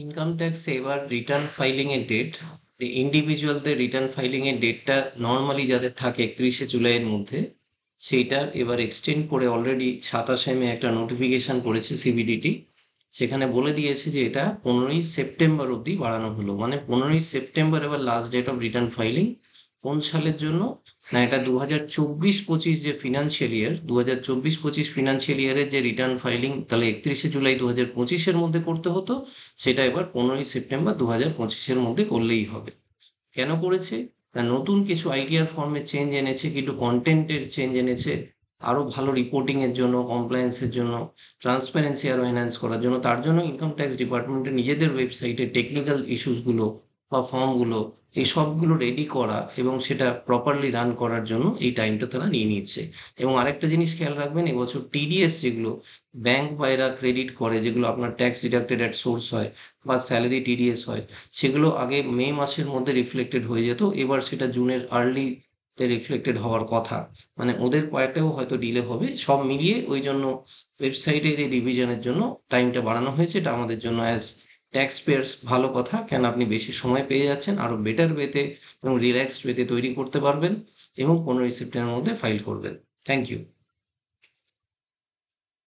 Income ট্যাক্সে এবার return filing এর ডেট, ইন্ডিভিজুয়ালদের রিটার্ন ফাইলিং এর ডেটটা নর্মালি যাদের থাকে 31শে জুলাইয়ের মধ্যে, সেইটার এবার এক্সটেন্ড করে অলরেডি 27শে মে একটা নোটিফিকেশন করেছে সিবিডিটি। সেখানে বলে দিয়েছে যে এটা 15ই সেপ্টেম্বর অবধি বাড়ানো হলো, মানে 15ই সেপ্টেম্বর এবার last date of return filing. কোন সালের জন্য? না, এটা 2024-25 যে ফিনান্সিয়াল ইয়ার, 2024-25 ফিনান্সিয়াল ইয়ারের যে রিটার্ন ফাইলিং তাহলে 31শে জুলাই 2025-এর মধ্যে করতে হতো, সেটা এবার 15ই সেপ্টেম্বর 2025-এর মধ্যে করলেই হবে। কেন করেছে? না, নতুন কিছু আইডিয়ার ফর্মে চেঞ্জ এনেছে, কিন্তু কন্টেন্টের চেঞ্জ এনেছে, আরো ভালো রিপোর্টিং এর জন্য, কমপ্লায়েন্সের জন্য, ট্রান্সপারেন্সি আরো এনহ্যান্স করার জন্য। তার জন্য ইনকাম ট্যাক্স ডিপার্টমেন্টের নিজেদের ওয়েবসাইটে টেকনিক্যাল ইস্যুস গুলো বা ফর্মগুলো, এই সবগুলো রেডি করা এবং সেটা প্রপারলি রান করার জন্য এই টাইমটা তারা নিয়ে নিচ্ছে। এবং আরেকটা জিনিস খেয়াল রাখবেন, এবছর টিডিএস যেগুলো ব্যাংক বা এরা ক্রেডিট করে, যেগুলো আপনার ট্যাক্স ডিডাক্টেড অ্যাট সোর্স হয় বা স্যালারি টিডিএস হয়, সেগুলো আগে মে মাসের মধ্যে রিফ্লেক্টেড হয়ে যেত, এবার সেটা জুনের আর্লি তে রিফ্লেক্টেড হওয়ার কথা। মানে ওদের পার্টেও হয়তো ডিলে হবে। সব মিলিয়ে ওই জন্য ওয়েবসাইটের এই রিভিশনের জন্য টাইমটা বাড়ানো হয়েছে। এটা আমাদের জন্য অ্যাজ ট্যাক্স পেয়ার্স ভালো কথা, কেন আপনি বেশি সময় পেয়ে যাচ্ছেন, আরো বেটার ওয়েতে এবং রিল্যাক্সড ওয়েতে তৈরি করতে পারবেন এবং 15ই সেপ্টেম্বরের মধ্যে ফাইল করবেন। Thank you.